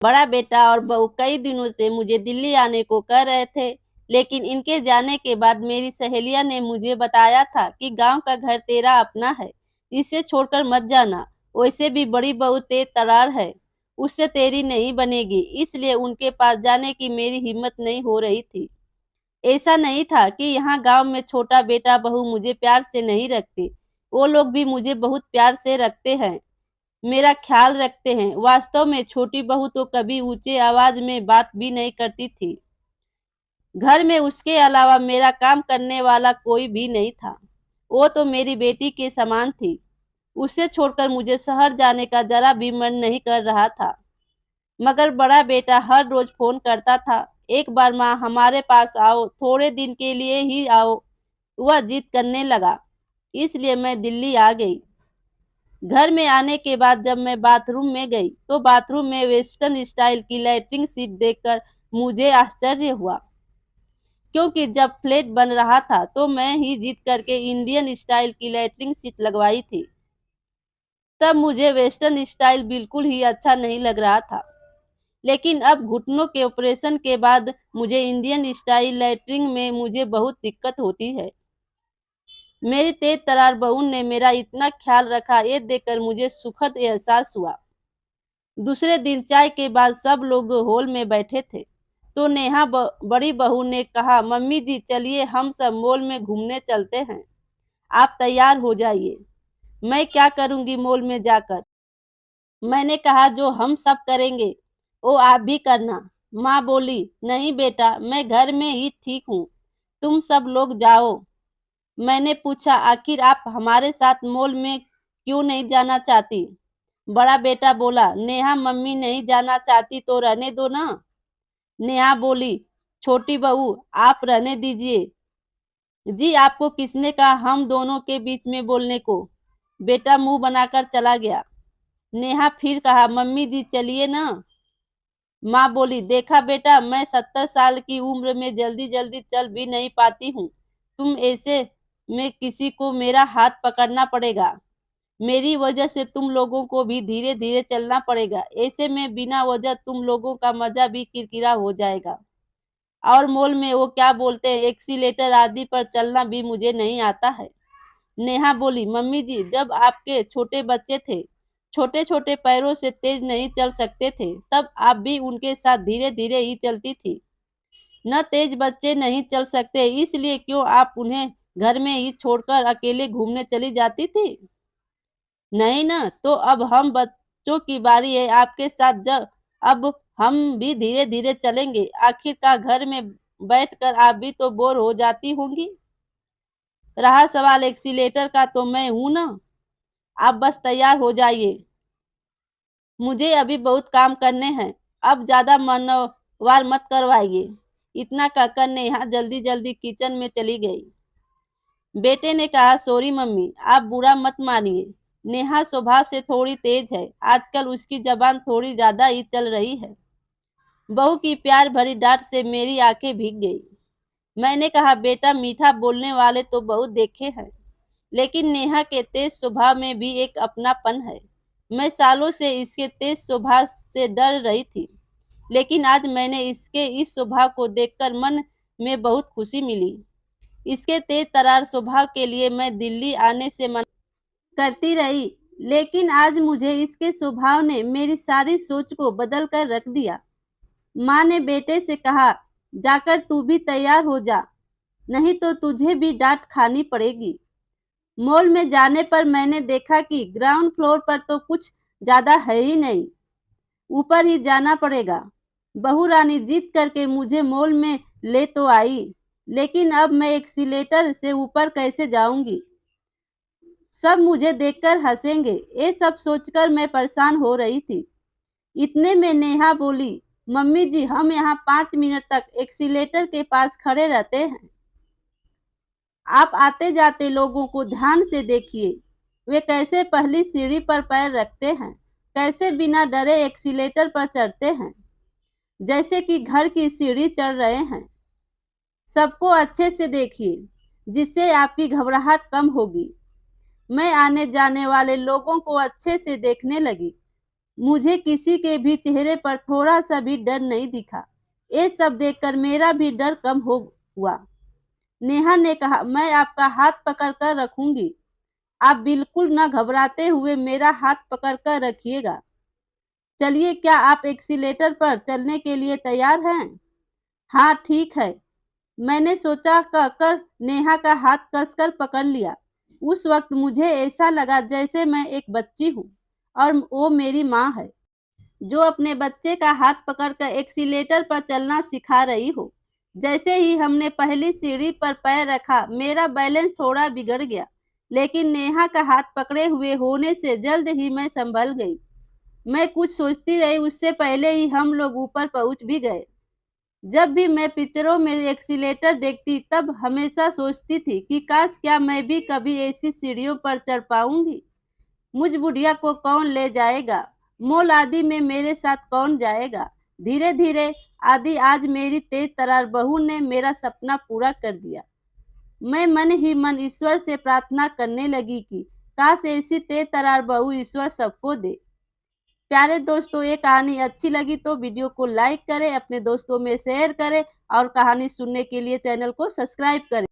बड़ा बेटा और बहू कई दिनों से मुझे दिल्ली आने को कह रहे थे, लेकिन इनके जाने के बाद मेरी सहेलियां ने मुझे बताया था कि गांव का घर तेरा अपना है, इसे छोड़कर मत जाना। वैसे भी बड़ी बहू तेज तरार है, उससे तेरी नहीं बनेगी, इसलिए उनके पास जाने की मेरी हिम्मत नहीं हो रही थी। ऐसा नहीं था कि यहाँ गांव में छोटा बेटा बहू मुझे प्यार से नहीं रखते, वो लोग भी मुझे बहुत प्यार से रखते हैं, मेरा ख्याल रखते हैं। वास्तव में छोटी बहू तो कभी ऊंचे आवाज में बात भी नहीं करती थी। घर में उसके अलावा मेरा काम करने वाला कोई भी नहीं था। वो तो मेरी बेटी के समान थी। उसे छोड़कर मुझे शहर जाने का जरा भी मन नहीं कर रहा था। मगर बड़ा बेटा हर रोज फोन करता था, एक बार माँ हमारे पास आओ, थोड़े दिन के लिए ही आओ। वह जिद करने लगा, इसलिए मैं दिल्ली आ गई। घर में आने के बाद जब मैं बाथरूम में गई तो बाथरूम में वेस्टर्न स्टाइल की लैट्रिन सीट देखकर मुझे आश्चर्य हुआ, क्योंकि जब फ्लैट बन रहा था तो मैं ही जीत करके इंडियन स्टाइल की लैट्रिन सीट लगवाई थी। तब मुझे वेस्टर्न स्टाइल बिल्कुल ही अच्छा नहीं लग रहा था, लेकिन अब घुटनों के ऑपरेशन के बाद मुझे इंडियन स्टाइल लैट्रिन में मुझे बहुत दिक्कत होती है। मेरी तेज तरार बहू ने मेरा इतना ख्याल रखा, ये देखकर मुझे सुखद एहसास हुआ। दूसरे दिन चाय के बाद सब लोग हॉल में बैठे थे, तो नेहा बड़ी बहू ने कहा, मम्मी जी चलिए हम सब मॉल में घूमने चलते हैं, आप तैयार हो जाइए। मैं क्या करूंगी मॉल में जाकर? मैंने कहा, जो हम सब करेंगे वो आप भी करना। माँ बोली, नहीं बेटा मैं घर में ही ठीक हूँ, तुम सब लोग जाओ। मैंने पूछा, आखिर आप हमारे साथ मॉल में क्यों नहीं जाना चाहती? बड़ा बेटा बोला, नेहा मम्मी नहीं जाना चाहती तो रहने दो ना। नेहा बोली, छोटी बहू आप रहने दीजिए। जी आपको किसने कहा हम दोनों के बीच में बोलने को? बेटा मुंह बनाकर चला गया। नेहा फिर कहा, मम्मी जी चलिए ना। माँ बोली, देखा बेटा मैं 70 साल की उम्र में जल्दी जल्दी चल भी नहीं पाती हूँ, तुम ऐसे में किसी को मेरा हाथ पकड़ना पड़ेगा। मेरी वजह से तुम लोगों को भी धीरे धीरे चलना पड़ेगा, ऐसे में बिना वजह तुम लोगों का मजा भी किरकिरा हो जाएगा। और मॉल में वो क्या बोलते हैं, एक्सीलेटर आदि पर चलना भी मुझे नहीं आता है। नेहा बोली, मम्मी जी जब आपके छोटे बच्चे थे, छोटे छोटे पैरों से तेज नहीं चल सकते थे, तब आप भी उनके साथ धीरे धीरे ही चलती थी। न तेज बच्चे नहीं चल सकते, इसलिए क्यों आप उन्हें घर में ही छोड़कर अकेले घूमने चली जाती थी? नहीं ना, तो अब हम बच्चों की बारी है आपके साथ, जब अब हम भी धीरे धीरे चलेंगे। आखिरकार घर में बैठकर आप भी तो बोर हो जाती होंगी। रहा सवाल एक्सीलेटर का, तो मैं हूं ना, आप बस तैयार हो जाइए, मुझे अभी बहुत काम करने हैं, अब ज्यादा मनोवार मत करवाइए। इतना कहकर नेहा जल्दी जल्दी किचन में चली गई। बेटे ने कहा, सॉरी मम्मी आप बुरा मत मानिए, नेहा स्वभाव से थोड़ी तेज है, आजकल उसकी जबान थोड़ी ज्यादा ही चल रही है। बहू की प्यार भरी डांट से मेरी आंखें भीग गई। मैंने कहा, बेटा मीठा बोलने वाले तो बहुत देखे हैं, लेकिन नेहा के तेज स्वभाव में भी एक अपनापन है। मैं सालों से इसके तेज स्वभाव से डर रही थी, लेकिन आज मैंने इसके इस स्वभाव को देखकर मन में बहुत खुशी मिली। इसके तेज तरार स्वभाव के लिए मैं दिल्ली आने से मना करती रही, लेकिन आज मुझे इसके स्वभाव ने मेरी सारी सोच को बदल कर रख दिया। माँ ने बेटे से कहा, जाकर तू भी तैयार हो जा, नहीं तो तुझे भी डांट खानी पड़ेगी। मॉल में जाने पर मैंने देखा कि ग्राउंड फ्लोर पर तो कुछ ज्यादा है ही नहीं, ऊपर ही जाना पड़ेगा। बहू रानी जीत करके मुझे मॉल में ले तो आई, लेकिन अब मैं एक्सीलेटर से ऊपर कैसे जाऊंगी? सब मुझे देखकर हंसेंगे, ये सब सोचकर मैं परेशान हो रही थी। इतने में नेहा बोली, मम्मी जी हम यहाँ 5 मिनट तक एक्सीलेटर के पास खड़े रहते हैं, आप आते जाते लोगों को ध्यान से देखिए, वे कैसे पहली सीढ़ी पर पैर रखते हैं, कैसे बिना डरे एक्सीलेटर पर चढ़ते हैं, जैसे कि घर की सीढ़ी चढ़ रहे हैं। सबको अच्छे से देखिए, जिससे आपकी घबराहट कम होगी। मैं आने जाने वाले लोगों को अच्छे से देखने लगी। मुझे किसी के भी चेहरे पर थोड़ा सा भी डर नहीं दिखा। ये सब देखकर मेरा भी डर कम हो हुआ। नेहा ने कहा, मैं आपका हाथ पकड़ कर रखूंगी। आप बिल्कुल न घबराते हुए मेरा हाथ पकड़ कर रखिएगा। चलिए, क्या आप एक्सीलेटर पर चलने के लिए तैयार हैं? हाँ, ठीक है। मैंने सोचा कहकर नेहा का हाथ कसकर पकड़ लिया। उस वक्त मुझे ऐसा लगा जैसे मैं एक बच्ची हूँ और वो मेरी माँ है, जो अपने बच्चे का हाथ पकड़कर एक्सीलेटर पर चलना सिखा रही हो। जैसे ही हमने पहली सीढ़ी पर पैर रखा, मेरा बैलेंस थोड़ा बिगड़ गया, लेकिन नेहा का हाथ पकड़े हुए होने से जल्द ही मैं संभल गई। मैं कुछ सोचती रही, उससे पहले ही हम लोग ऊपर पहुंच भी गए। जब भी मैं पिक्चरों में एक्सीलेटर देखती, तब हमेशा सोचती थी कि काश क्या मैं भी कभी ऐसी सीढ़ियों पर चढ़ पाऊंगी। मुझ बुढ़िया को कौन ले जाएगा? मॉल आदि में मेरे साथ कौन जाएगा? धीरे धीरे आदि आज मेरी तेज तरार बहू ने मेरा सपना पूरा कर दिया। मैं मन ही मन ईश्वर से प्रार्थना करने लगी कि काश ऐसी तेज तरार बहू ईश्वर सबको दे। प्यारे दोस्तों, ये कहानी अच्छी लगी तो वीडियो को लाइक करें, अपने दोस्तों में शेयर करें और कहानी सुनने के लिए चैनल को सब्सक्राइब करें।